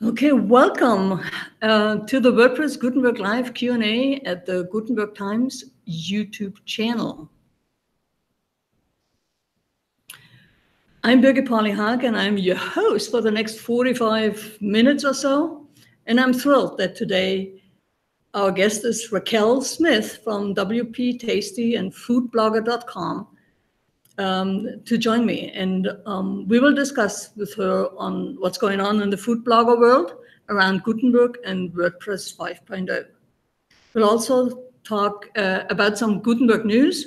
Okay, welcome to the WordPress Gutenberg Live Q&A at the Gutenberg Times YouTube channel. I'm Birgit Pauli-Haack, and I'm your host for the next 45 minutes or so. And I'm thrilled that today our guest is Raquel Smith from WPTasty and foodblogger.com to join me. And we will discuss with her on what's going on in the food blogger world around Gutenberg and WordPress 5.0. We'll also talk about some Gutenberg news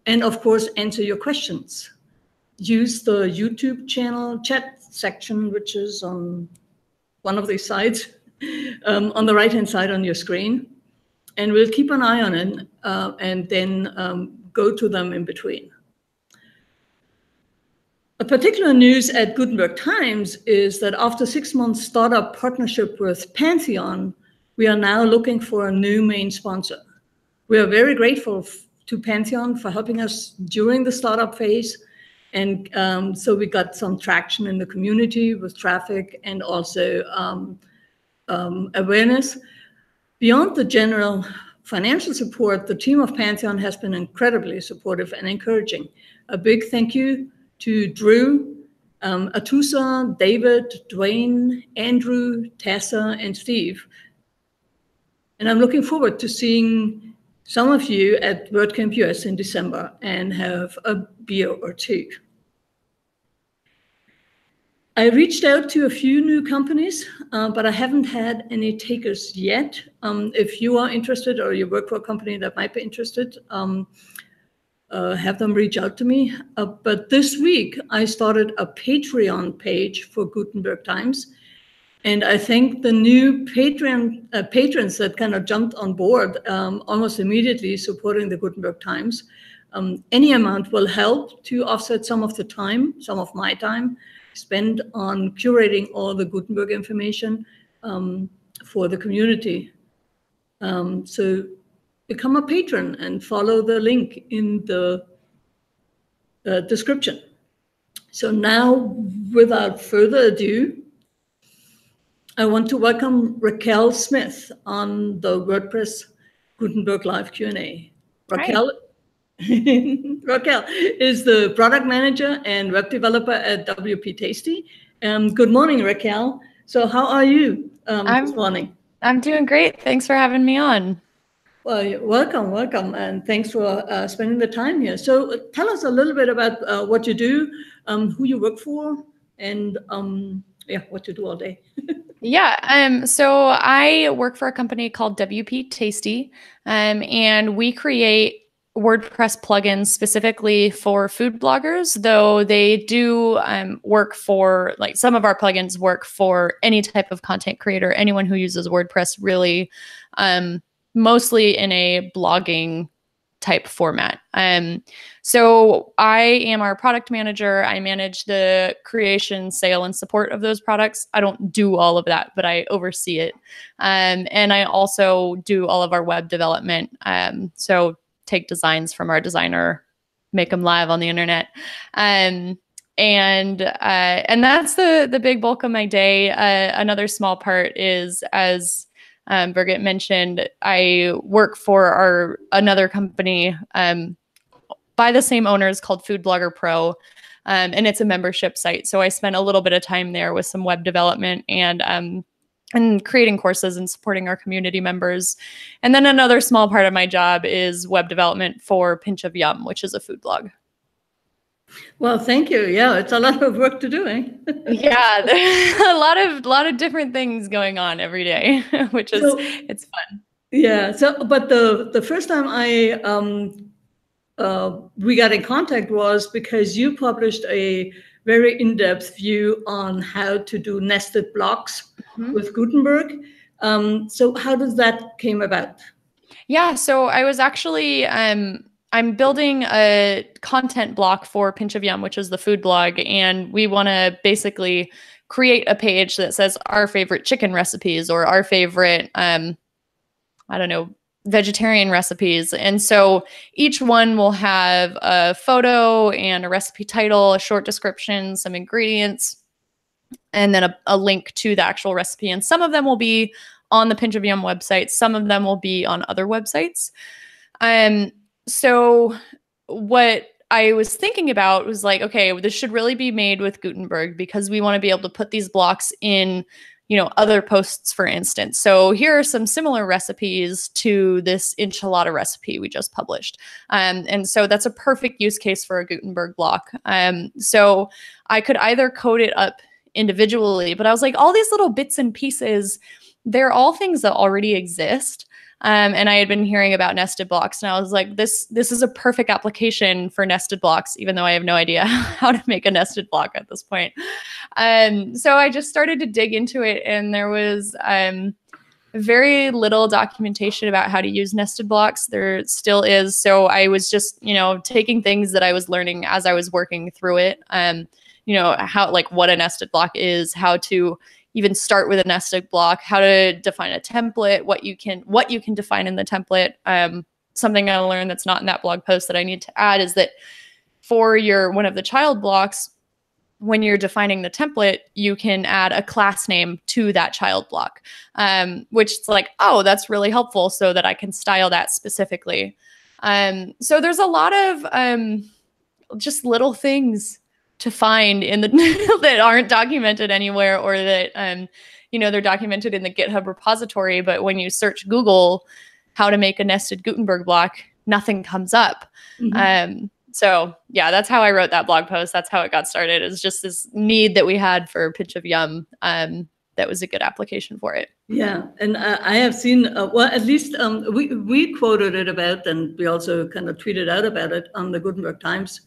and, of course, answer your questions. Use the YouTube channel chat section, which is on one of these sides, on the right-hand side on your screen. And we'll keep an eye on it and then go to them in between. A particular news at Gutenberg Times is that after 6 months startup partnership with Pantheon, we are now looking for a new main sponsor. We are very grateful to Pantheon for helping us during the startup phase. And so we got some traction in the community with traffic and also awareness. Beyond the general financial support, the team of Pantheon has been incredibly supportive and encouraging. A big thank you to Drew, Atusa, David, Dwayne, Andrew, Tessa, and Steve. And I'm looking forward to seeing some of you at WordCamp US in December and have a beer or two. I reached out to a few new companies, but I haven't had any takers yet. If you are interested or you work for a company that might be interested, have them reach out to me. But this week, I started a Patreon page for Gutenberg Times. And I think the new patrons that kind of jumped on board almost immediately supporting the Gutenberg Times, any amount will help to offset some of the time, some of my time, spent on curating all the Gutenberg information for the community. So become a patron and follow the link in the description. So now, without further ado, I want to welcome Raquel Smith on the WordPress Gutenberg Live Q&A. Raquel, Raquel is the product manager and web developer at WPTasty. Good morning, Raquel. So how are you this morning? I'm doing great. Thanks for having me on. Well, you're welcome, and thanks for spending the time here. So tell us a little bit about what you do, who you work for, and what you do all day. Yeah, so I work for a company called WPTasty, and we create WordPress plugins specifically for food bloggers, though they do work for, like, some of our plugins work for any type of content creator, anyone who uses WordPress, really, mostly in a blogging type format. So I am our product manager. I manage the creation, sale, and support of those products. I don't do all of that, but I oversee it. And I also do all of our web development. So take designs from our designer, make them live on the internet. And that's the big bulk of my day. Another small part is, as Birgit mentioned, I work for another company by the same owners called Food Blogger Pro, and it's a membership site. So I spent a little bit of time there with some web development and creating courses and supporting our community members. And then another small part of my job is web development for Pinch of Yum, which is a food blog. Well, thank you. Yeah, it's a lot of work to do, eh? Yeah, there's a lot of different things going on every day, which is it's fun. Yeah. So, but the first time we got in contact was because you published a very in-depth view on how to do nested blocks with Gutenberg. So how does that came about? Yeah. So I was actually I'm building a content block for Pinch of Yum, which is the food blog, and we want to basically create a page that says our favorite chicken recipes or our favorite, I don't know, vegetarian recipes. And so each one will have a photo and a recipe title, a short description, some ingredients. and then a link to the actual recipe. And some of them will be on the Pinch of Yum website. Some of them will be on other websites. So what I was thinking about was like, okay, this should really be made with Gutenberg because we want to be able to put these blocks in, other posts, for instance. So here are some similar recipes to this enchilada recipe we just published. And so that's a perfect use case for a Gutenberg block. So I could either code it up individually, but I was like, all these little bits and pieces, they're all things that already exist. And I had been hearing about nested blocks, and I was like, this is a perfect application for nested blocks, even though I have no idea how to make a nested block at this point. So I just started to dig into it, and there was very little documentation about how to use nested blocks. There still is. So I was just, taking things that I was learning as I was working through it. How, like, what a nested block is, how to even start with a nested block, how to define a template, what you can define in the template. Something I learned that's not in that blog post that I need to add is that for one of the child blocks, when you're defining the template, you can add a class name to that child block, which is like, oh, that's really helpful so that I can style that specifically. So there's a lot of just little things to find in the that aren't documented anywhere, or that they're documented in the GitHub repository, but when you search Google how to make a nested Gutenberg block, nothing comes up. So yeah, that's how I wrote that blog post. That's how it got started. It's just this need that we had for Pinch of Yum. That was a good application for it. Yeah, and I have seen, well, at least we quoted it about, and we also kind of tweeted out about it on the Gutenberg Times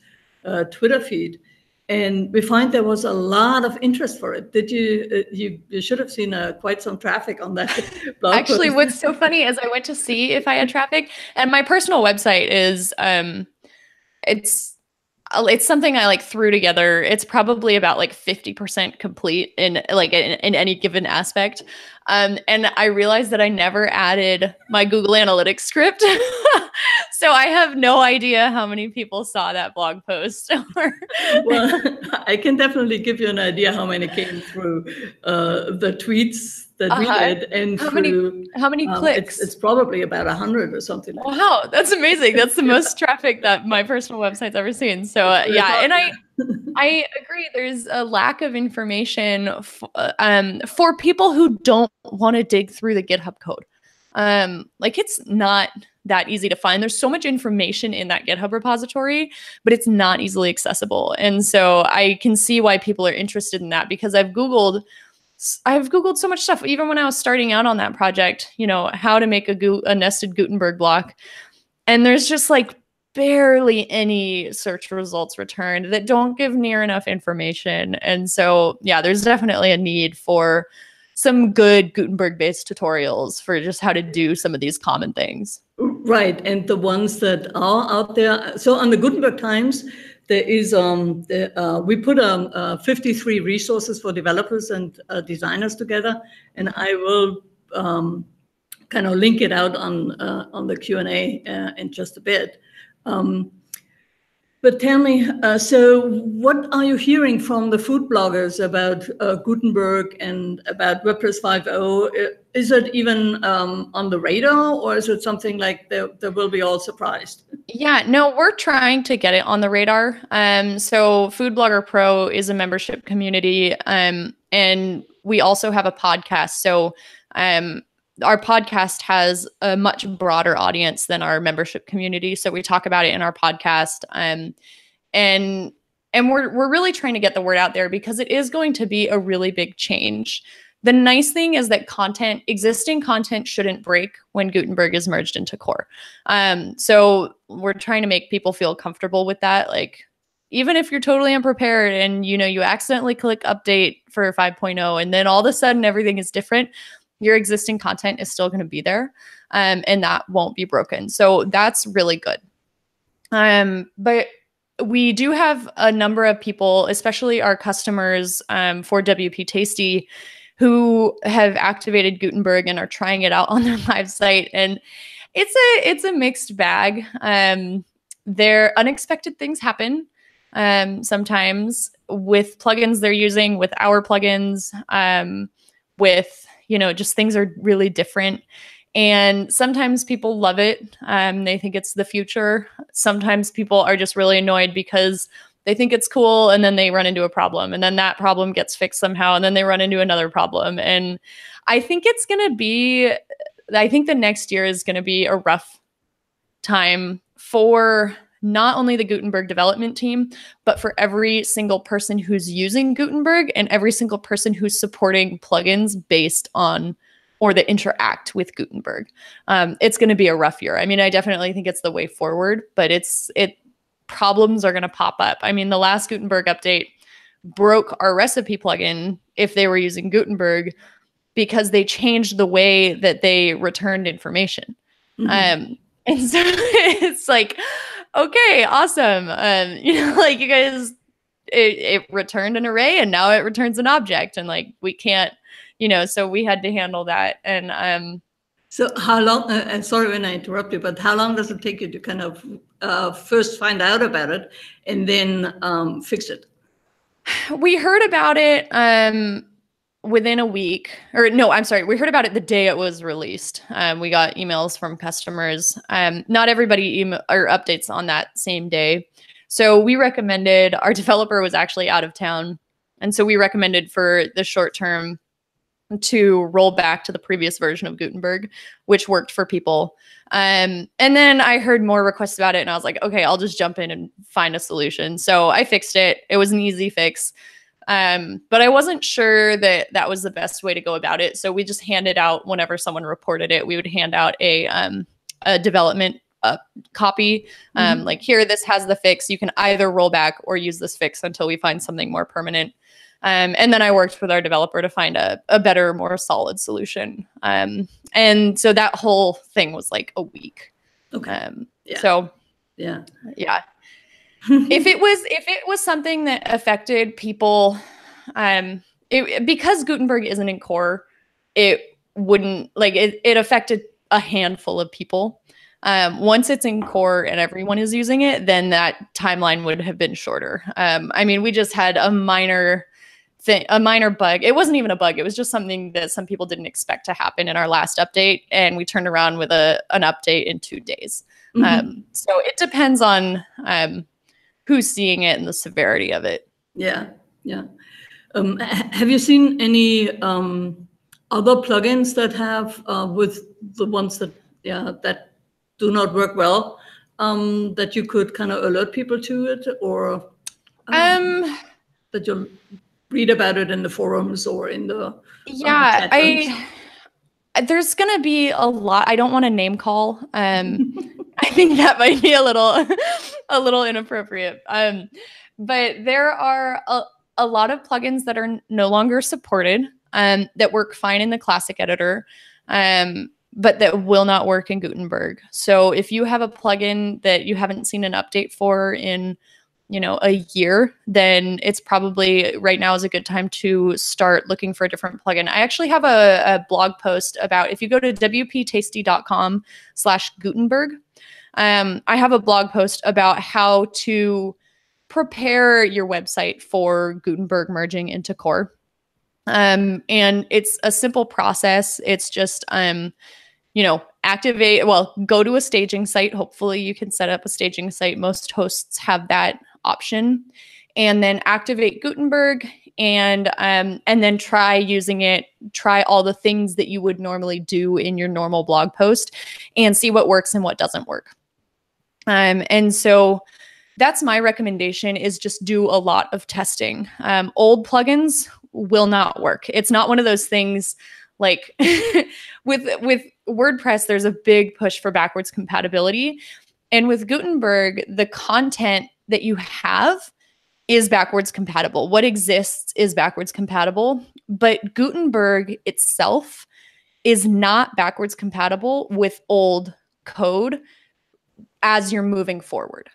Twitter feed. And we find there was a lot of interest for it. Did you? You should have seen quite some traffic on that blog Actually, post. what's so funny is I went to see if I had traffic, and my personal website is it's something I threw together. It's probably about 50% complete in any given aspect. And I realized that I never added my Google Analytics script. So I have no idea how many people saw that blog post. Well, I can definitely give you an idea how many came through the tweets that we did, and how many clicks? It's probably about 100 or something like that. Wow, that's amazing. That's the most traffic that my personal website's ever seen. So yeah, and I agree. There's a lack of information for people who don't want to dig through the GitHub code. It's not that easy to find. There's so much information in that GitHub repository, but it's not easily accessible. And so I can see why people are interested in that, because I've Googled so much stuff. Even when I was starting out on that project, how to make a nested Gutenberg block. And there's just barely any search results returned that don't give near enough information. And so, yeah, there's definitely a need for some good Gutenberg-based tutorials for just how to do some of these common things. Right, and the ones that are out there. So on the Gutenberg Times, there is we put 53 resources for developers and designers together, and I will kind of link it out on the Q&A in just a bit. But tell me, so what are you hearing from the food bloggers about Gutenberg and about WordPress 5.0? Is it even on the radar, or is it something like they will be all surprised? Yeah, no, we're trying to get it on the radar. So Food Blogger Pro is a membership community, and we also have a podcast. So our podcast has a much broader audience than our membership community. So we talk about it in our podcast. And we're really trying to get the word out there, because it is going to be a really big change. The nice thing is that existing content shouldn't break when Gutenberg is merged into core. So we're trying to make people feel comfortable with that. Even if you're totally unprepared and you accidentally click update for 5.0 and then all of a sudden everything is different, your existing content is still going to be there, and that won't be broken. So that's really good. But we do have a number of people, especially our customers for WPTasty, who have activated Gutenberg and are trying it out on their live site. And it's a mixed bag. Unexpected things happen. sometimes with plugins they're using, with our plugins, with, just things are really different. And sometimes people love it. They think it's the future. Sometimes people are just really annoyed because they think it's cool and then they run into a problem and then that problem gets fixed somehow and then they run into another problem. And I think the next year is going to be a rough time for not only the Gutenberg development team, but for every single person who's using Gutenberg and every single person who's supporting plugins based on or that interact with Gutenberg. It's going to be a rough year. I mean, I definitely think it's the way forward, but problems are going to pop up. I mean, the last Gutenberg update broke our recipe plugin if they were using Gutenberg because they changed the way that they returned information. Mm-hmm. And so it's like, okay, awesome. Like you guys, it returned an array and now it returns an object and like we can't, so we had to handle that. And so how long, and sorry when I interrupt you, but how long does it take you to kind of first find out about it and then fix it? We heard about it within a week, or no, I'm sorry. We heard about it the day it was released. We got emails from customers. Not everybody or updates on that same day. So we recommended, our developer was actually out of town. And so we recommended for the short term to roll back to the previous version of Gutenberg, which worked for people. And then I heard more requests about it and I was like, okay, I'll just jump in and find a solution. So I fixed it. It was an easy fix. But I wasn't sure that that was the best way to go about it. So we just handed out, whenever someone reported it, we would hand out a development copy. Like, here, this has the fix. You can either roll back or use this fix until we find something more permanent. And then I worked with our developer to find a better, more solid solution. And so that whole thing was like a week. Okay. So yeah. If it was something that affected people, because Gutenberg isn't in core, it wouldn't, like, it affected a handful of people. Once it's in core and everyone is using it, then that timeline would have been shorter. I mean, we just had a minor bug. It wasn't even a bug. It was just something that some people didn't expect to happen in our last update. And we turned around with an update in 2 days. So it depends on who's seeing it and the severity of it. Yeah. Have you seen any other plugins that have with the ones that do not work well, that you could kind of alert people to it, or that you'll read about it in the forums or in the chat rooms? There's gonna be a lot. I don't want to name call. I think that might be a little inappropriate. But there are a lot of plugins that are no longer supported, that work fine in the classic editor, but that will not work in Gutenberg. So if you have a plugin that you haven't seen an update for in, a year, then it's probably right now is a good time to start looking for a different plugin. I actually have a blog post about, if you go to WPTasty.com/Gutenberg, I have a blog post about how to prepare your website for Gutenberg merging into core. And it's a simple process. It's just, go to a staging site. Hopefully you can set up a staging site. Most hosts have that option, and then activate Gutenberg and then try using it, try all the things that you would normally do in your normal blog post and see what works and what doesn't work. And so that's my recommendation, is just do a lot of testing. Old plugins will not work. It's not one of those things like with WordPress, there's a big push for backwards compatibility. And with Gutenberg, the content that you have is backwards compatible. What exists is backwards compatible, but Gutenberg itself is not backwards compatible with old code as you're moving forward.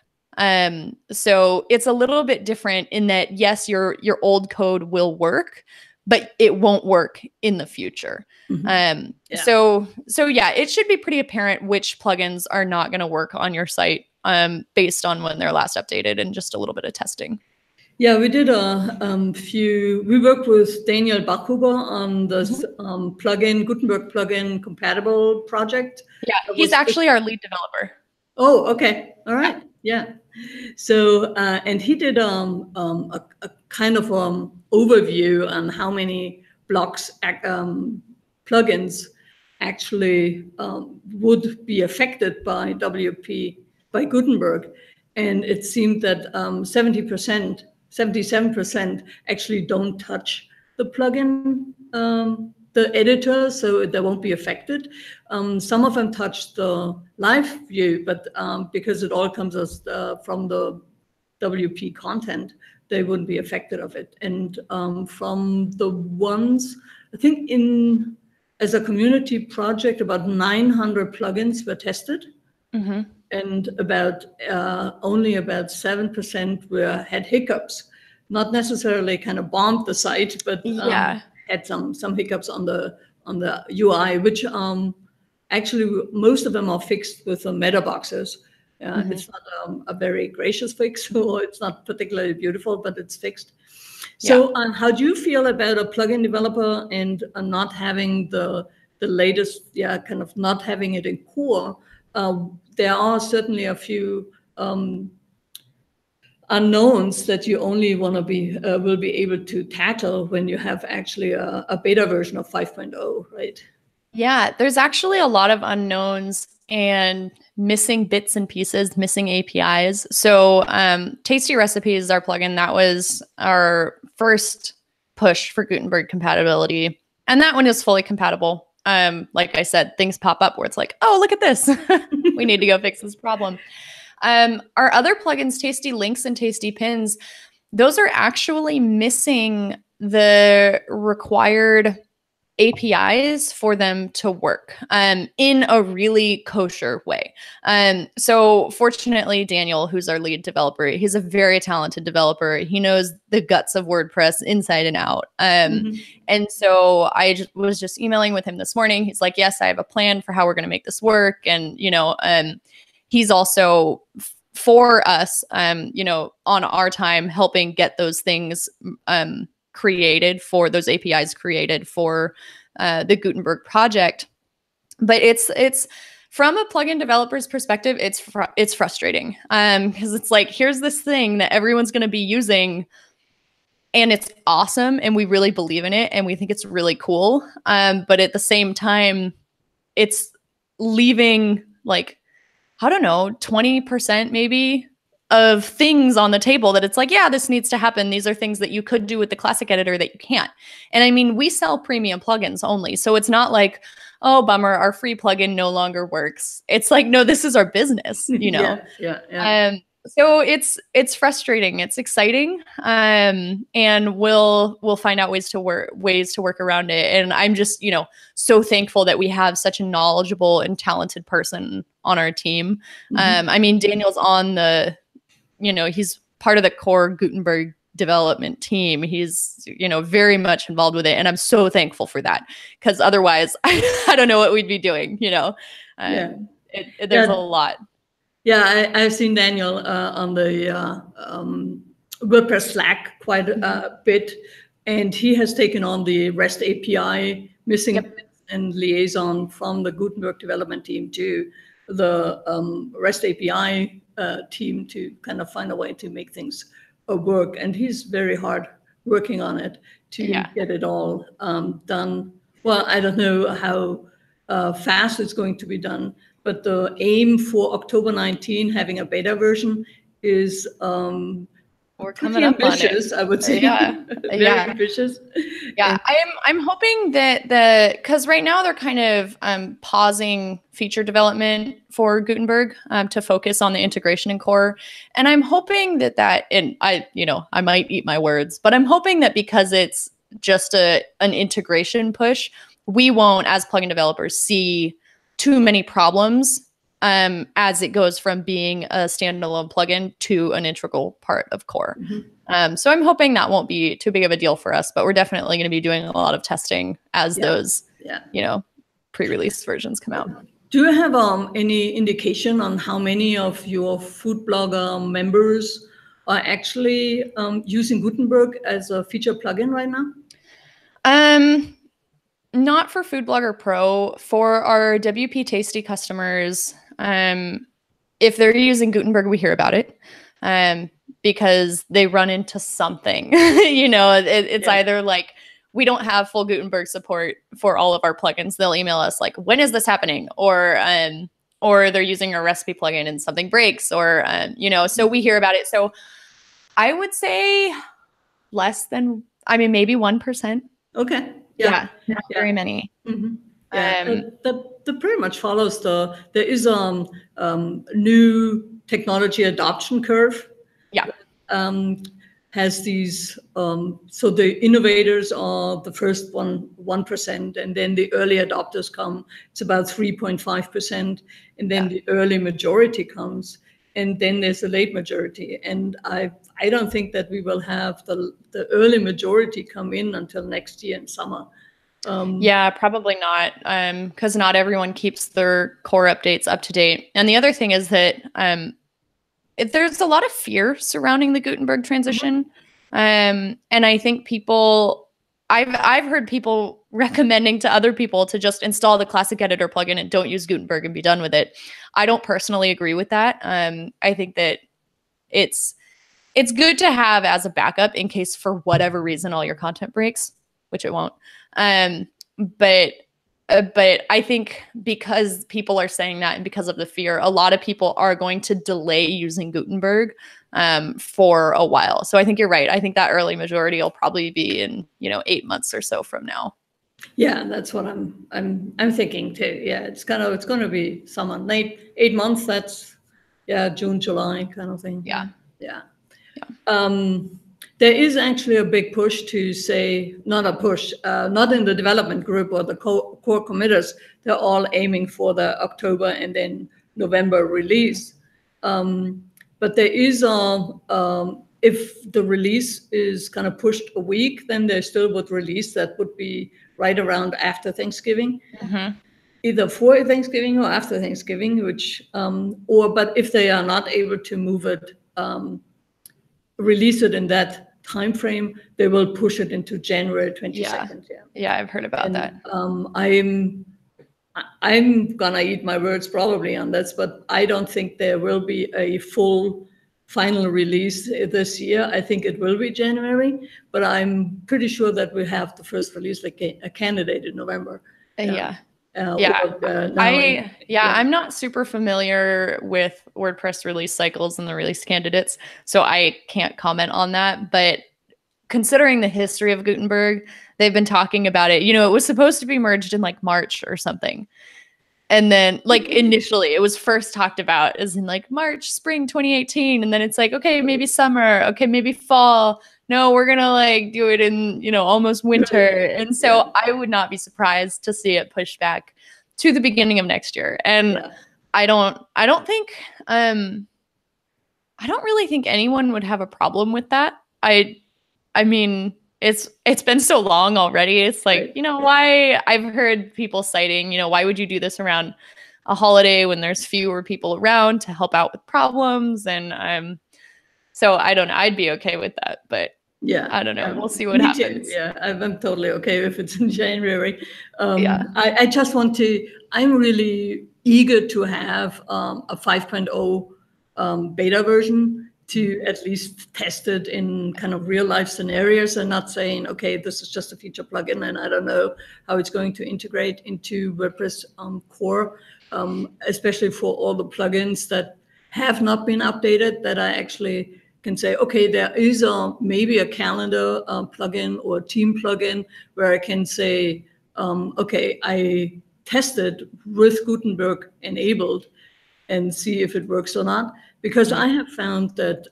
So it's a little bit different in that, yes, your old code will work, but it won't work in the future. So it should be pretty apparent which plugins are not going to work on your site based on when they're last updated and just a little bit of testing. Yeah, we did we worked with Daniel Bachhuber on this plugin, Gutenberg plugin compatible project. Yeah, he's actually our lead developer. Oh, okay. All right. Yeah. So, and he did a kind of overview on how many blocks plugins actually would be affected by by Gutenberg. And it seemed that 70%, 77% actually don't touch the plugin, the editor, so they won't be affected. Some of them touch the live view, but because it all comes as from the WP content, they wouldn't be affected of it. And from the ones, I think as a community project, about 900 plugins were tested. And only about 7% had hiccups, not necessarily kind of bombed the site, but had some hiccups on the UI, which actually most of them are fixed with the meta boxes. It's not a very gracious fix, or it's not particularly beautiful, but it's fixed. So how do you feel about a plugin developer and not having the latest, kind of not having it in core? There are certainly a few unknowns that you only want to will be able to tackle when you have actually a beta version of 5.0, right? Yeah, there's actually a lot of unknowns and missing bits and pieces, missing APIs. So Tasty Recipes is our plugin. That was our first push for Gutenberg compatibility. And that one is fully compatible. Like I said, things pop up where it's like, oh, look at this. We need to go fix this problem. Our other plugins, Tasty Links and Tasty Pins, those are actually missing the required APIs for them to work in a really kosher way. So fortunately, Daniel, who's our lead developer, he's a very talented developer. He knows the guts of WordPress inside and out. And so I was just emailing with him this morning. He's like, yes, I have a plan for how we're going to make this work. And, he's also for us, on our time, helping get those things created for those APIs created for the Gutenberg project. But it's from a plugin developer's perspective, it's frustrating because it's like, here's this thing that everyone's going to be using and it's awesome and we really believe in it and we think it's really cool. But at the same time, it's leaving like, I don't know, 20% maybe of things on the table that it's like, yeah, this needs to happen. These are things that you could do with the classic editor that you can't. And I mean, we sell premium plugins only. So it's not like, oh, bummer, our free plugin no longer works. It's like, no, this is our business, Yeah. So it's frustrating. It's exciting. And we'll find out ways to work around it. And I'm just, so thankful that we have such a knowledgeable and talented person on our team. I mean, Daniel's on he's part of the core Gutenberg development team. He's, very much involved with it. And I'm so thankful for that because otherwise I don't know what we'd be doing, There's a lot. Yeah, I've seen Daniel on the WordPress Slack quite a bit, and he has taken on the REST API missing and liaison from the Gutenberg development team to the REST API team to kind of find a way to make things work. And he's very hard working on it to get it all done. Well, I don't know how fast it's going to be done, but the aim for October 19, having a beta version, is we're coming up ambitious, on it. I would say. Very ambitious. Yeah, I'm hoping that because right now they're kind of pausing feature development for Gutenberg to focus on the integration and core. And I'm hoping that and I might eat my words, but I'm hoping that because it's just an integration push, we won't, as plugin developers, see too many problems as it goes from being a standalone plugin to an integral part of core. So I'm hoping that won't be too big of a deal for us, but we're definitely going to be doing a lot of testing as those, pre-release versions come out. Do you have any indication on how many of your food blogger members are actually using Gutenberg as a feature plugin right now? Not for Food Blogger Pro. For our WPTasty customers, if they're using Gutenberg, we hear about it because they run into something. It's either like, we don't have full Gutenberg support for all of our plugins. They'll email us like, when is this happening? Or they're using a recipe plugin and something breaks, or, so we hear about it. So I would say less than, maybe 1%. Okay. Yeah, not very many. Mm-hmm. Yeah, that pretty much follows there is new technology adoption curve. Yeah. Has these, so the innovators are the first 1%, and then the early adopters come, it's about 3.5%, and then the early majority comes, and then there's a late majority. And I don't think that we will have the early majority come in until next year in summer. Yeah, probably not, because not everyone keeps their core updates up to date. And the other thing is that there's a lot of fear surrounding the Gutenberg transition. And I think I've heard people recommending to other people to just install the Classic Editor plugin and don't use Gutenberg and be done with it. I don't personally agree with that. I think that it's good to have as a backup in case for whatever reason all your content breaks, which it won't. But I think because people are saying that and because of the fear, a lot of people are going to delay using Gutenberg for a while. So I think you're right. I think that early majority will probably be in 8 months or so from now. Yeah, that's what I'm thinking too. Yeah, it's going to be someone late 8 months. That's June, July kind of thing. Yeah. There is actually a big push to say, not a push, not in the development group or the core committers. They're all aiming for the October and then November release. But there is if the release is kind of pushed a week, then they still would release. That would be right around after Thanksgiving, either for Thanksgiving or after Thanksgiving. But if they are not able to move it, release it in that time frame, they will push it into January 22nd. Yeah, I've heard about that. I'm gonna eat my words probably on this, but I don't think there will be a full final release this year. I think it will be January, but I'm pretty sure that we have the first release like a candidate in November. I'm not super familiar with WordPress release cycles and the release candidates, so I can't comment on that. But considering the history of Gutenberg, they've been talking about it. It was supposed to be merged in like March or something. And then like initially it was first talked about as in like March, spring 2018. And then it's like, okay, maybe summer. Okay, maybe fall. No, we're going to like do it in, almost winter. And so I would not be surprised to see it pushed back to the beginning of next year. And I don't really think anyone would have a problem with that. I mean, it's been so long already. It's like, why I've heard people citing, why would you do this around a holiday when there's fewer people around to help out with problems? And so I don't know. I'd be okay with that, but I don't know. We'll see what happens. Yeah, I'm totally okay if it's in January. I just I'm really eager to have a 5.0 beta version to at least test it in kind of real life scenarios and not saying, okay, this is just a feature plugin and I don't know how it's going to integrate into WordPress core, especially for all the plugins that have not been updated, that I actually can say, okay, there is maybe a calendar plugin or a team plugin where I can say, okay, I tested with Gutenberg enabled and see if it works or not. Because I have found that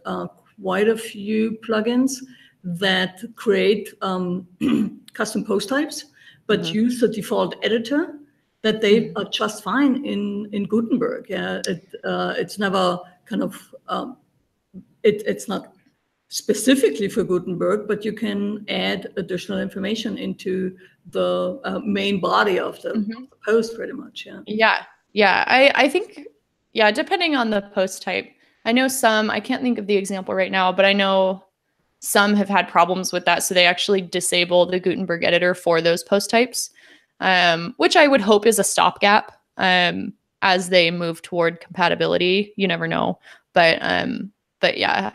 quite a few plugins that create custom post types, but use the default editor, that they are just fine in Gutenberg. Yeah, it's never kind of, it's not specifically for Gutenberg, but you can add additional information into the main body of the post pretty much. Yeah, I think, yeah, depending on the post type. I know some, I can't think of the example right now, but I know some have had problems with that. So they actually disable the Gutenberg editor for those post types, which I would hope is a stopgap as they move toward compatibility. You never know. But yeah,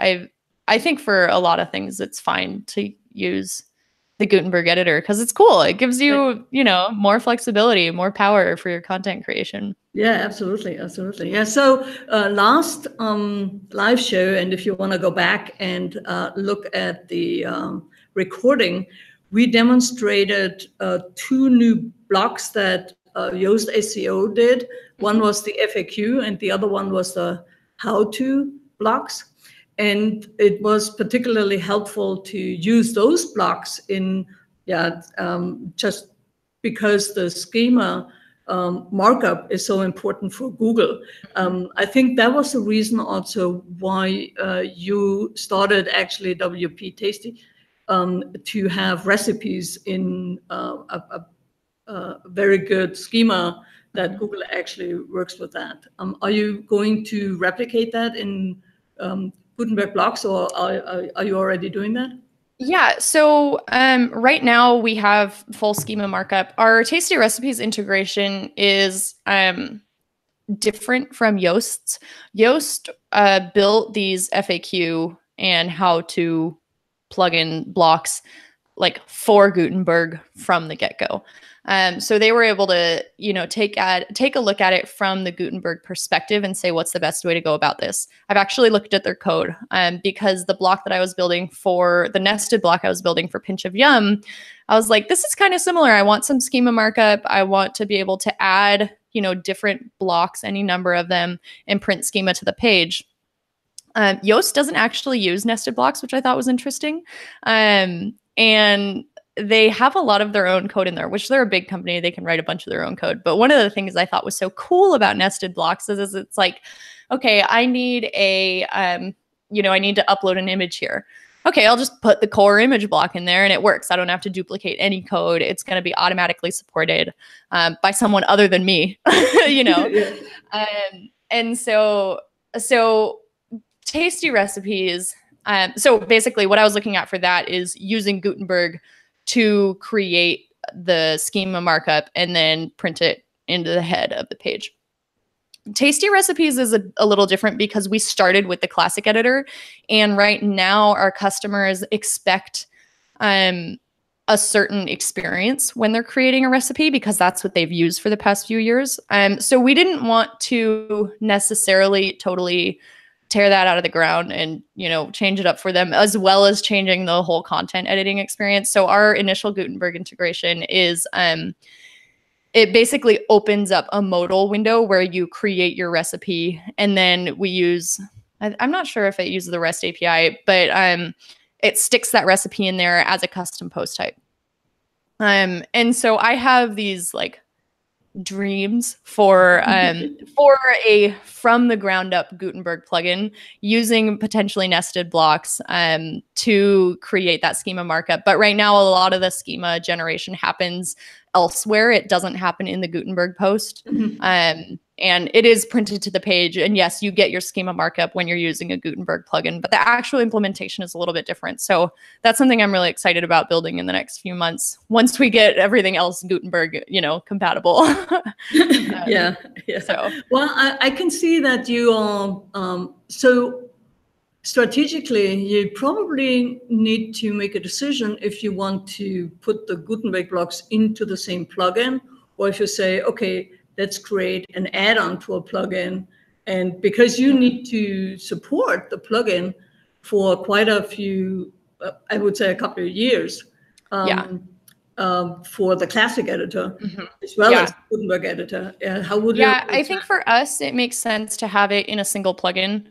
I think for a lot of things, it's fine to use the Gutenberg editor because it's cool. It gives you, you know, more flexibility, more power for your content creation. Yeah, absolutely, absolutely. Yeah. So last live show, and if you want to go back and look at the recording, we demonstrated two new blocks that Yoast SEO did. One was the FAQ, and the other one was the how-to blocks. And it was particularly helpful to use those blocks in, just because the schema markup is so important for Google. I think that was the reason also why you started actually WPTasty to have recipes in a very good schema that Google actually works with that. Are you going to replicate that in Gutenberg blocks, or are you already doing that? Yeah, so right now we have full schema markup. Our Tasty Recipes integration is different from Yoast's. Yoast built these FAQ and how to plugin blocks like for Gutenberg from the get-go. So they were able to, you know, take a look at it from the Gutenberg perspective and say, what's the best way to go about this? I've actually looked at their code because the block that I was building for the nested block I was building for Pinch of Yum, I was like, this is kind of similar. I want some schema markup. I want to be able to add, you know, different blocks, any number of them, and print schema to the page. Yoast doesn't actually use nested blocks, which I thought was interesting. And they have a lot of their own code in there, which they're a big company. They can write a bunch of their own code. But one of the things I thought was so cool about nested blocks is it's like, okay, I need I need to upload an image here. Okay, I'll just put the core image block in there and it works. I don't have to duplicate any code. It's going to be automatically supported by someone other than me, you know? Yeah. And so Tasty Recipes. So basically what I was looking at for that is using Gutenberg to create the schema markup and then print it into the head of the page. Tasty Recipes is a little different because we started with the classic editor, and right now our customers expect a certain experience when they're creating a recipe because that's what they've used for the past few years. So we didn't want to necessarily totally tear that out of the ground and, you know, change it up for them, as well as changing the whole content editing experience. So our initial Gutenberg integration is it basically opens up a modal window where you create your recipe, and then we use, I'm not sure if it uses the REST API, but it sticks that recipe in there as a custom post type. And so I have these like dreams for a from the ground up Gutenberg plugin using potentially nested blocks to create that schema markup. But right now, a lot of the schema generation happens elsewhere. It doesn't happen in the Gutenberg post. And it is printed to the page. And yes, you get your schema markup when you're using a Gutenberg plugin, but the actual implementation is a little bit different. So that's something I'm really excited about building in the next few months once we get everything else Gutenberg, you know, compatible. Yeah. So, well, I can see that you are so strategically, you probably need to make a decision if you want to put the Gutenberg blocks into the same plugin, or if you say, okay, let's create an add-on to a plugin. And because you need to support the plugin for quite a few, I would say a couple of years, for the classic editor, as well as the Gutenberg editor. How would you? Yeah, I think for us, it makes sense to have it in a single plugin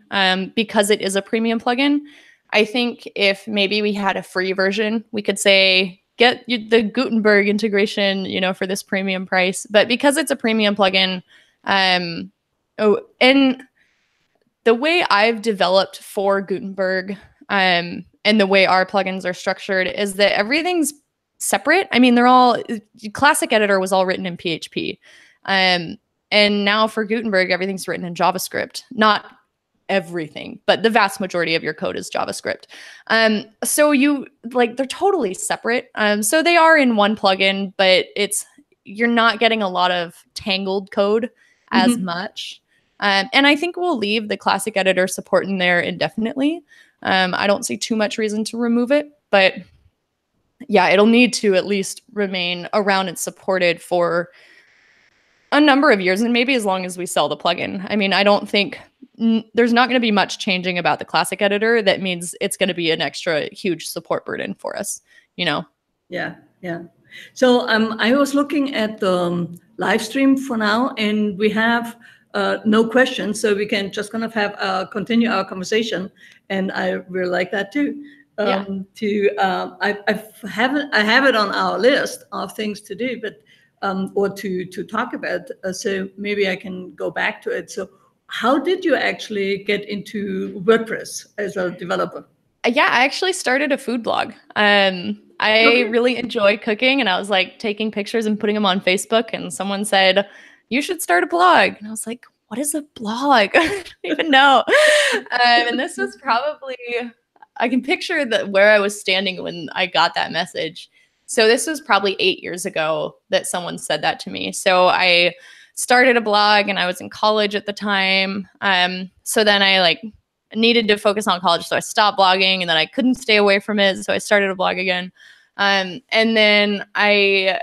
because it is a premium plugin. I think if maybe we had a free version, we could say, get the Gutenberg integration, you know, for this premium price. But because it's a premium plugin, and the way I've developed for Gutenberg and the way our plugins are structured is that everything's separate. I mean, they're all, classic editor was all written in PHP. And And now for Gutenberg, everything's written in JavaScript. Not everything, but the vast majority of your code is JavaScript. So you like, they're totally separate. So they are in one plugin, but you're not getting a lot of tangled code as much. And I think we'll leave the classic editor support in there indefinitely. I don't see too much reason to remove it, but yeah, it'll need to at least remain around and supported for a number of years, and maybe as long as we sell the plugin. I mean, I don't think there's not going to be much changing about the classic editor. That means it's going to be an extra huge support burden for us, you know? Yeah, yeah. So I was looking at the live stream for now, and we have no questions, so we can just kind of have continue our conversation, and I really like that too. Yeah. I have it on our list of things to do, but or to talk about. So maybe I can go back to it. So how did you actually get into WordPress as a developer? Yeah, I actually started a food blog. I really enjoy cooking, and I was like taking pictures and putting them on Facebook, and someone said, you should start a blog. And I was like, what is a blog? I don't even know. And this was probably, I can picture where I was standing when I got that message. So this was probably 8 years ago that someone said that to me. So I started a blog, and I was in college at the time. So then I needed to focus on college, so I stopped blogging, and then I couldn't stay away from it, so I started a blog again. And then I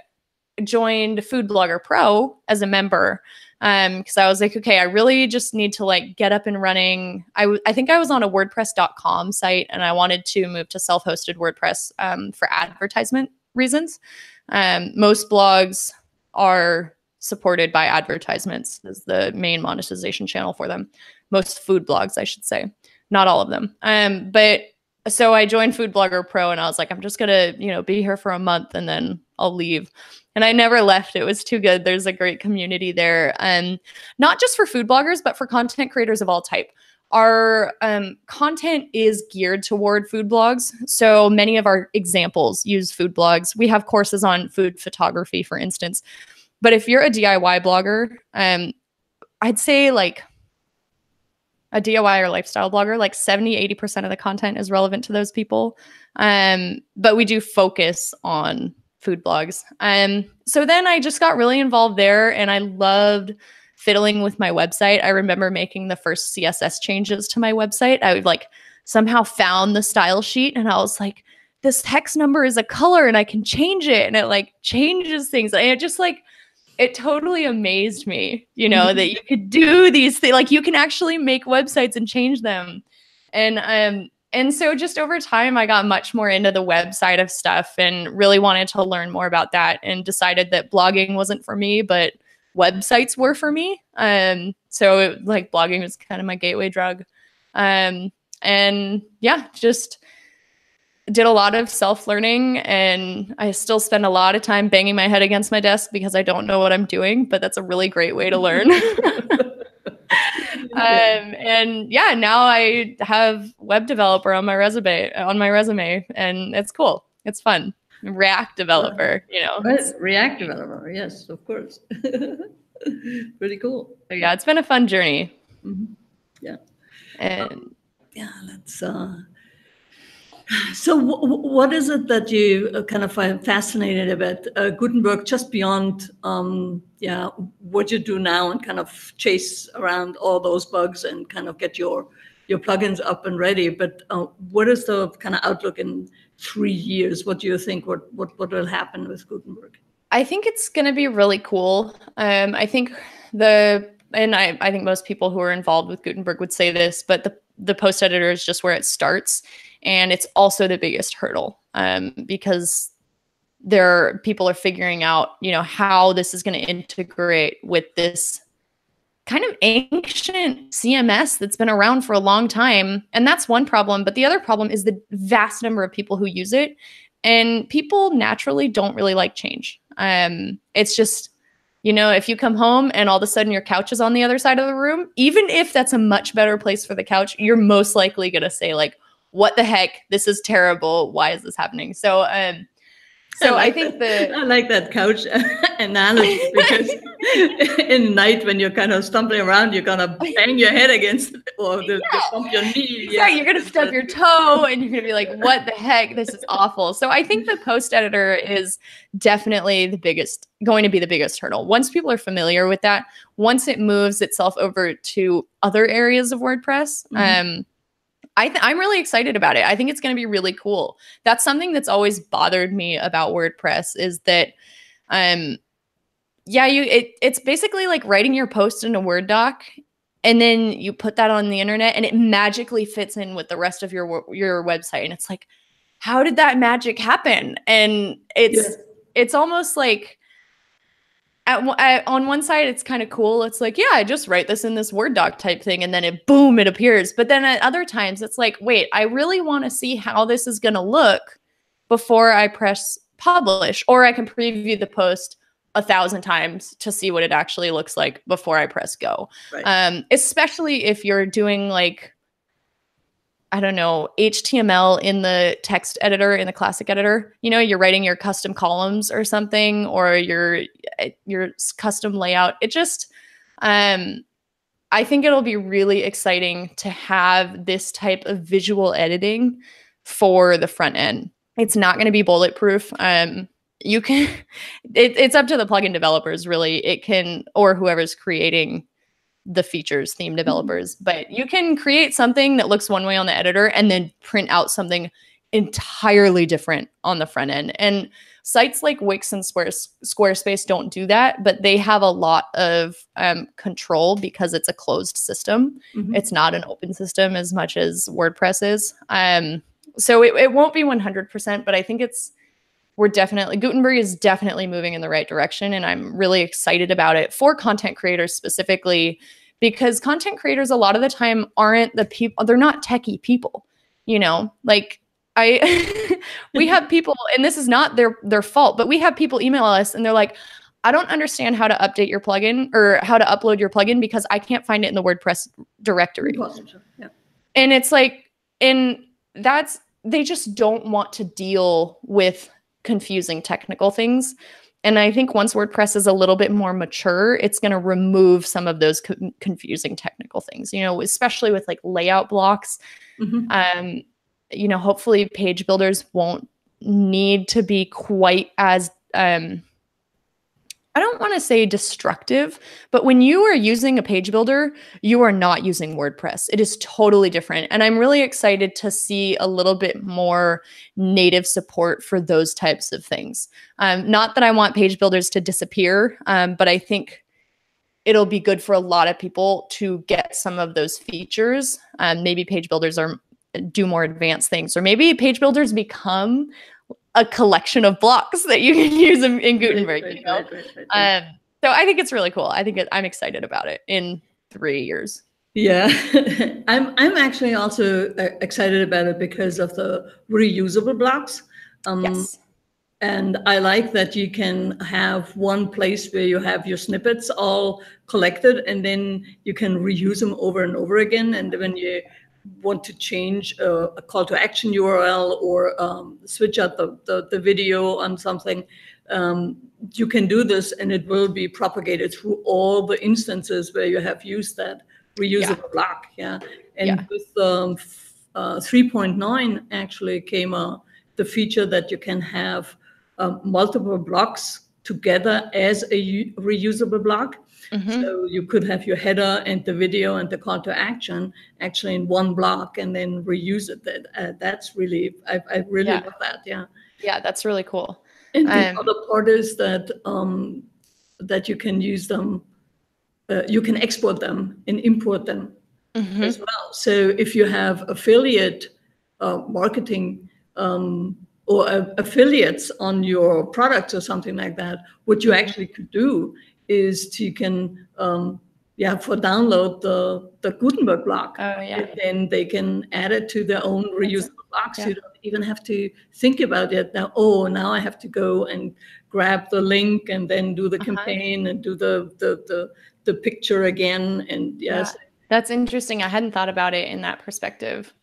joined Food Blogger Pro as a member, because I was like, okay, I really just need to get up and running. I think I was on a WordPress.com site, and I wanted to move to self-hosted WordPress for advertisement reasons. Most blogs are supported by advertisements as the main monetization channel for them. Most food blogs, I should say, not all of them. But so I joined Food Blogger Pro, and I was like, I'm just gonna, be here for a month and then I'll leave. And I never left. It was too good. There's a great community there, not just for food bloggers, but for content creators of all type. Our content is geared toward food blogs. So many of our examples use food blogs. We have courses on food photography, for instance. But if you're a DIY blogger, I'd say a DIY or lifestyle blogger, 70-80% of the content is relevant to those people. But we do focus on food blogs. So then I just got really involved there, and I loved fiddling with my website. I remember making the first CSS changes to my website. I would somehow found the style sheet, and I was like, this hex number is a color and I can change it. And it changes things. And it just it totally amazed me, that you could do these things. You can actually make websites and change them. And so just over time, I got much more into the web side of stuff and really wanted to learn more about that, and decided that blogging wasn't for me, but websites were for me. So blogging was kind of my gateway drug. And yeah, just did a lot of self-learning, and I still spend a lot of time banging my head against my desk because I don't know what I'm doing, but that's a really great way to learn. And yeah, now I have web developer on my resume, and it's cool. It's fun. React developer, Right. React developer, yes, of course. Pretty cool. So yeah, it's been a fun journey. Yeah. And yeah, let's so what is it that you kind of find fascinated about Gutenberg, just beyond what you do now and kind of chase around all those bugs and kind of get your plugins up and ready? But what is the kind of outlook in 3 years? What do you think? What will happen with Gutenberg? I think it's going to be really cool. I think I think most people who are involved with Gutenberg would say this, but the post editor is just where it starts. And it's also the biggest hurdle because people are figuring out, how this is going to integrate with this kind of ancient CMS that's been around for a long time. And that's one problem. But the other problem is the vast number of people who use it. And people naturally don't really like change. It's just, if you come home and all of a sudden your couch is on the other side of the room, even if that's a much better place for the couch, you're most likely going to say what the heck? This is terrible. Why is this happening? So So I think I like that couch analogy because in the night when you're kind of stumbling around, you're gonna bang your head against it or you bump your knee. Exactly. Yeah, you're gonna stub your toe and you're gonna be like, "What the heck? This is awful." So I think the post editor is definitely going to be the biggest hurdle. Once people are familiar with that, once it moves itself over to other areas of WordPress, I'm really excited about it. I think it's going to be really cool. That's something that's always bothered me about WordPress is that, it's basically like writing your post in a Word doc, and then you put that on the internet, and it magically fits in with the rest of your website. And it's like, how did that magic happen? And it's almost like, on one side, it's kind of cool. It's like, yeah, I just write this in this Word doc type thing, and then it appears. But then at other times, it's like, wait, I really want to see how this is going to look before I press publish, or I can preview the post 1,000 times to see what it actually looks like before I press go. Right. Especially if you're doing like, I don't know, HTML in the text editor, in the classic editor, you're writing your custom columns or something, or your custom layout. It just, I think it'll be really exciting to have this type of visual editing for the front end. It's not going to be bulletproof. You can, it's up to the plugin developers, really. It can, or whoever's creating the features, theme developers, but you can create something that looks one way on the editor and then print out something entirely different on the front end. And sites like Wix and Squarespace don't do that, but they have a lot of control because it's a closed system. It's not an open system as much as WordPress is. So it won't be 100%, but I think Gutenberg is definitely moving in the right direction, and I'm really excited about it for content creators specifically, because content creators a lot of the time aren't the people, they're not techie people, like we have people, and this is not their fault, but we have people email us and they're like, I don't understand how to update your plugin or how to upload your plugin because I can't find it in the WordPress directory. Yeah. And it's like, they just don't want to deal with confusing technical things. And I think once WordPress is a little bit more mature, it's going to remove some of those confusing technical things, especially with like layout blocks. Hopefully page builders won't need to be quite as, I don't want to say destructive, but when you are using a page builder, you are not using WordPress. It is totally different. And I'm really excited to see a little bit more native support for those types of things. Not that I want page builders to disappear, but I think it'll be good for a lot of people to get some of those features. Maybe page builders do more advanced things, or maybe page builders become a collection of blocks that you can use in Gutenberg. Right. So I think it's really cool. I'm excited about it in 3 years. Yeah, I'm actually also excited about it because of the reusable blocks. Yes. And I like that you can have one place where you have your snippets all collected, and then you can reuse them over and over again. And when you want to change a call to action URL or switch out the video on something, you can do this, and it will be propagated through all the instances where you have used that reusable block. And with 3.9 actually came the feature that you can have multiple blocks together as a reusable block. So you could have your header and the video and the call to action actually in one block and then reuse it. That's really, I really love that. Yeah, that's really cool. And the other part is that that you can use them, you can export them and import them as well. So if you have affiliate marketing or affiliates on your products or something like that, what you actually could do is you can for download the Gutenberg block. And then they can add it to their own reusable blocks. You don't even have to think about it now. Oh, now I have to go and grab the link and then do the campaign and do the picture again. And yes, that's interesting. I hadn't thought about it in that perspective.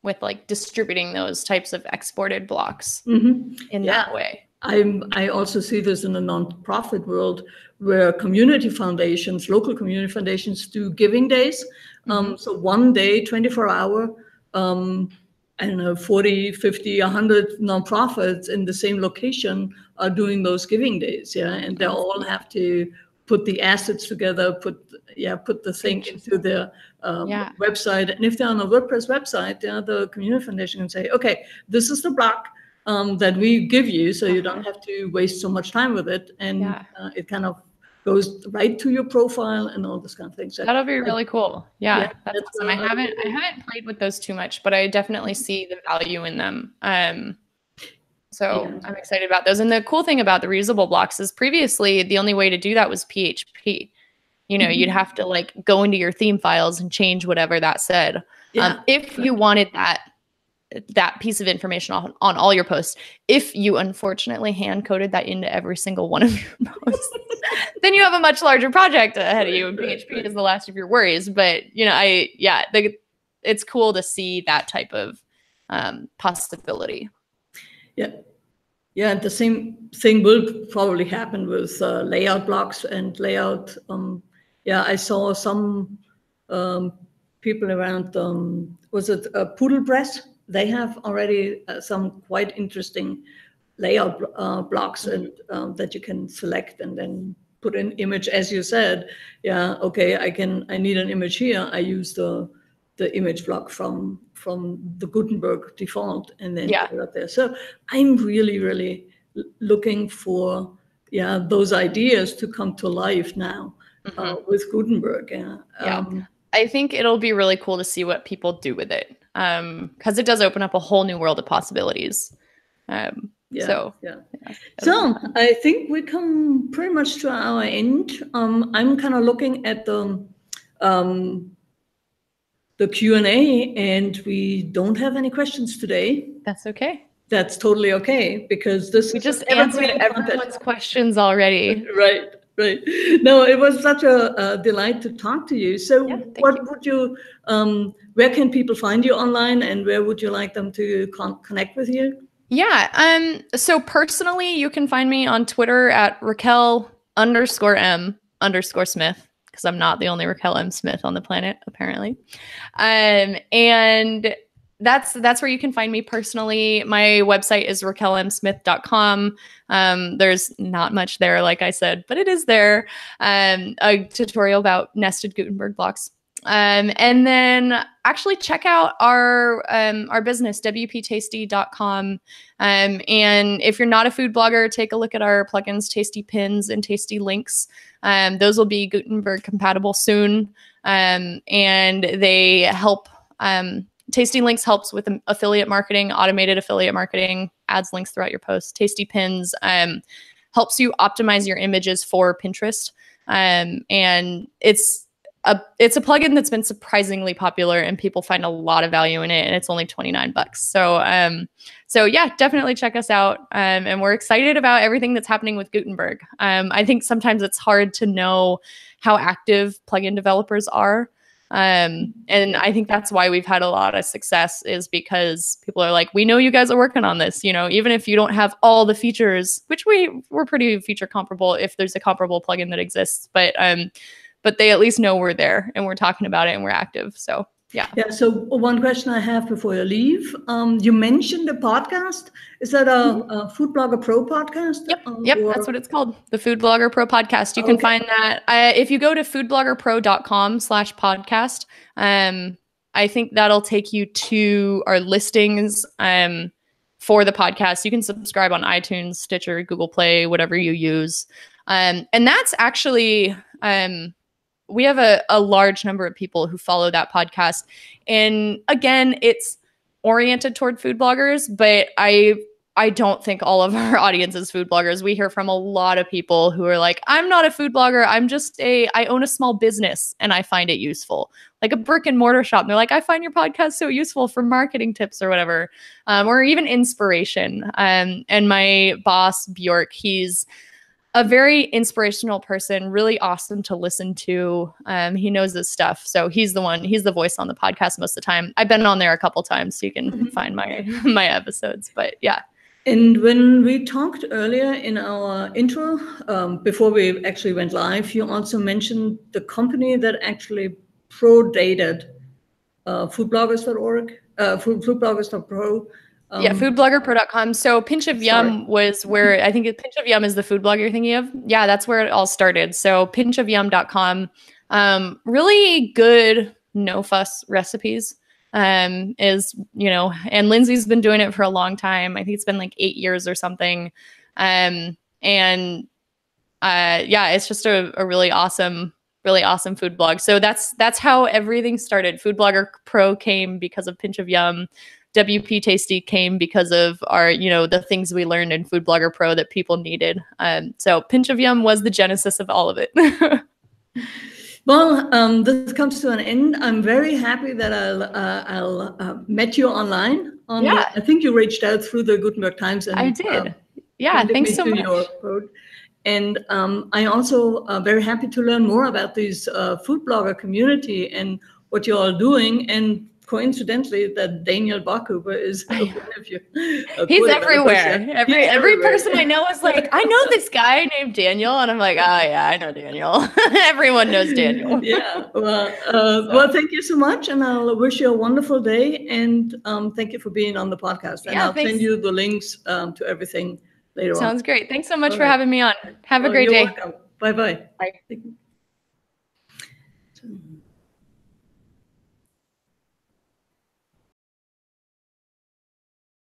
with like distributing those types of exported blocks in that way. I also see this in the nonprofit world where community foundations, local community foundations do giving days. So one day, 24-hour, I don't know, 40, 50, 100 nonprofits in the same location are doing those giving days. Yeah. And they all have to put the assets together, put the thing into their website. And if they're on a WordPress website, the community foundation can say, okay, this is the block that we give you, so you don't have to waste so much time with it. And it kind of goes right to your profile and all this kind of thing. So that'll be really cool. Yeah, that's awesome. I haven't played with those too much, but I definitely see the value in them. So I'm excited about those. And the cool thing about the reusable blocks is previously the only way to do that was PHP. You know, you'd have to like go into your theme files and change whatever that said. If you wanted that piece of information on all your posts, if you unfortunately hand coded that into every single one of your posts, then you have a much larger project ahead of you, and PHP is the last of your worries. But you know, it's cool to see that type of possibility. Yeah, the same thing will probably happen with layout blocks and layout. I saw some people around, was it Poodlepress? They have already some quite interesting layout blocks and that you can select and then put an image, as you said. Yeah, okay, I need an image here. I use the image block from the Gutenberg default and then put it up there. So I'm really, really looking for those ideas to come to life now with Gutenberg. I think it'll be really cool to see what people do with it, because it does open up a whole new world of possibilities. So I think we come pretty much to our end. I'm kind of looking at the Q&A, and we don't have any questions today. That's okay. That's totally okay, because we just answered everyone's questions already. Right. No, it was such a delight to talk to you. So would you, where can people find you online, and where would you like them to connect with you? Yeah. So personally, you can find me on Twitter at Raquel_M_Smith, because I'm not the only Raquel M. Smith on the planet, apparently. And that's where you can find me personally. My website is raquelmsmith.com. There's not much there, like I said, but it is there. A tutorial about nested Gutenberg blocks. And then actually check out our business, WPTasty.com. And if you're not a food blogger, take a look at our plugins, Tasty Pins and Tasty Links. Those will be Gutenberg compatible soon. And they help, Tasty Links helps with affiliate marketing, automated affiliate marketing, adds links throughout your posts. Tasty Pins helps you optimize your images for Pinterest. And it's a plugin that's been surprisingly popular, and people find a lot of value in it, and it's only $29. So yeah, definitely check us out. And we're excited about everything that's happening with Gutenberg. I think sometimes it's hard to know how active plugin developers are. And I think that's why we've had a lot of success, is because people are like, we know you guys are working on this, you know, even if you don't have all the features, which we're pretty feature comparable if there's a comparable plugin that exists, but they at least know we're there and we're talking about it and we're active. So yeah. So one question I have before you leave, you mentioned a podcast. Is that a Food Blogger Pro podcast? Yep, that's what it's called. The Food Blogger Pro podcast. You can find that if you go to foodbloggerpro.com/podcast. I think that'll take you to our listings for the podcast. You can subscribe on iTunes, Stitcher, Google Play, whatever you use. And that's actually, we have a large number of people who follow that podcast. And again, it's oriented toward food bloggers, but I don't think all of our audience is food bloggers. We hear from a lot of people who are like, I'm not a food blogger. I own a small business and I find it useful, like a brick and mortar shop. And they're like, I find your podcast so useful for marketing tips or whatever, or even inspiration. And my boss, Bjork, he's a very inspirational person, really awesome to listen to. He knows his stuff. So he's the voice on the podcast most of the time. I've been on there a couple times, so you can find my episodes, but yeah. And when we talked earlier in our intro, before we actually went live, you also mentioned the company that actually pro-dated foodbloggers.org, foodbloggers.pro. Yeah, foodbloggerpro.com. So Pinch of Yum was where, I think Pinch of Yum is the food blog you're thinking of. Yeah, that's where it all started. So pinchofyum.com, really good no fuss recipes, is, and Lindsay's been doing it for a long time. I think it's been like 8 years or something. Yeah, it's just a really awesome food blog. So that's how everything started. Food Blogger Pro came because of Pinch of Yum. WPTasty came because of our, the things we learned in Food Blogger Pro that people needed. So Pinch of Yum was the genesis of all of it. Well, this comes to an end. I'm very happy that I'll met you online. I think you reached out through the Gutenberg Times. And, I did. Yeah, thanks so much. Your code. And I also very happy to learn more about this food blogger community and what you're all doing. And coincidentally, that Daniel Barkhuber is one of you. He's everywhere. Every person I know is like, I know this guy named Daniel, and I'm like, oh yeah, I know Daniel. Everyone knows Daniel. Yeah. Well, thank you so much, and I'll wish you a wonderful day. And thank you for being on the podcast. And I'll send you the links to everything later on. Sounds great. Thanks so much for having me on. Have a great day. Welcome. Bye-bye. Bye.